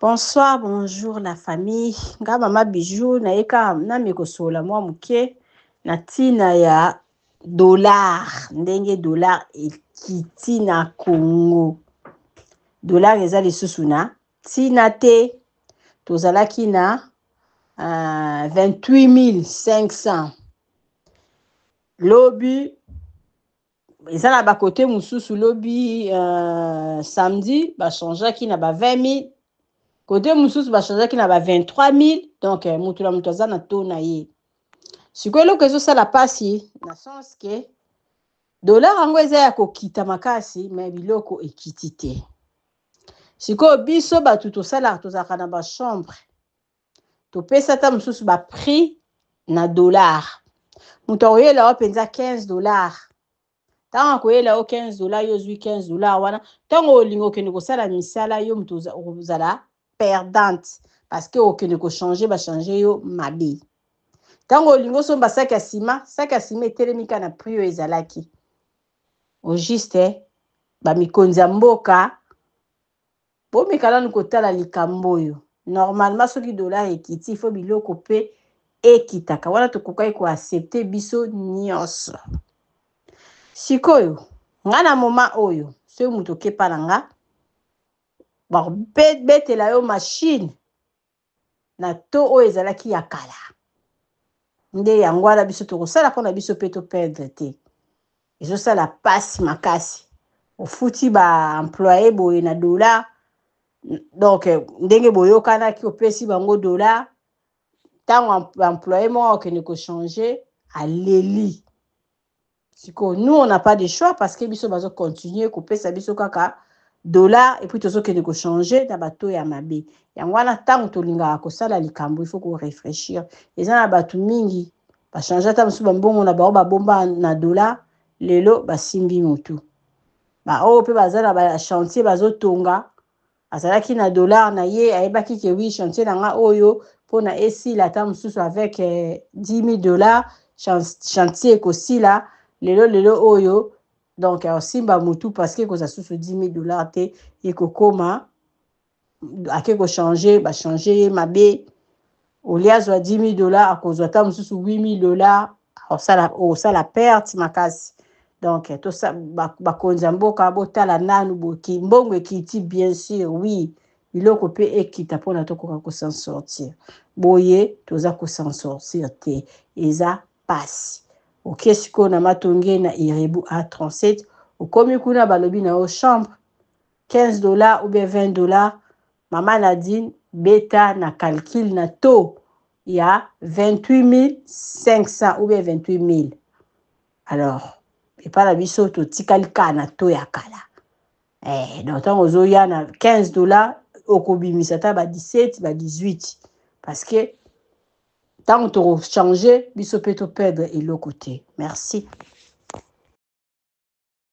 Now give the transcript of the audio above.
Bonsoir, bonjour la famille. Nga mama bijou na eka na mikosola mwa muke na tina ya dollar. Ndenge dollar ekiti na Congo. Dollar eza lisusu na tina te tozalaki na 28 500. Lobi eza na bakote mususu lobi samedi ba changeaki na ba 20 000. Côté mususu ba changeaki na ba 23 000. Donc mutu na mutu aza na to na ye. Sikoyo eloko ezosala pasi na sens ke dollar yango eza ya kokita makasi me biloko ekiti te. Sikoyo biso batu tozalaka na ba chambre topesa ta mususu ba prix na dollar. Mutu akoyela wa penza $15. Tango akoyela o $15 yo zwi $15 wana tango olingo kende kosala misala yo mutu ozala perdante parce que okende ko changer ba changer yo mabe. Tango olingo somba sac ya ciment etelemi ka na prix ezalaki. Au juste ba mikonzi ya mboka bo mikala nkotala likambo yo. Normalement soki dollar ekiti il faut biloko pe ekitaka wana tokokai ko accepter biso nyonso. Sikoyo nga na moma oyo so mutu kepa na nga ba betela yo machine na to oyo ezalaki ya kala. Nde yango wana biso tokosala mpona biso pe to perdre te. Ezosala pasi makasi. Ofuti ba employé boye na dollar. Donc ndenge boyokanaki opesi bango dollar. Tango employé mo okende ko changer aleli. Siko nous on n'a pas de choix parce que biso bazo continuer kopesa biso kaka dollar et puis tozo kende ko changer na bato ya mabe. Yango wana tango tolinga kosala likambo il faut ko réfléchir. Eza na batu mingi ba changer ta musu bambongo na ba bomba na dollar lelo basimbi mutu. Ba o pe bazala ba chantier bazo tonga azalaki na dollar na ye ayebaki ke oui chantier na nga oyo pona esila ta mususu avec $10,000 chantier ekosila lelo oyo donc osimba mutu parce que koza susu $10,000 te ekokoma akeko changer ba changer mabe oliazwa $10,000 akozwa ta mususu $8,000 osala perte makasi. Donc tout ça bakonza mboka botala nanu boki mbongo ekiti bien sûr oui biloko pe ekita pona tokoka ko s'en sortir. Boye toza ko s'en sortir te eza pasi. Ok siko na matonge na Irebu A37 okomi kuna balobi na o chambre $15 ou bien $20. Maman Nadine beta na calcul na to ya 28 500 ou bien 28 000. Alors et pas la biso to tikalika na to ya kala. Donc tant ozoya na $15 okobimisa ta ba 17 ba 18 parce que tant on changer biso pe to perdre eloko te. Merci.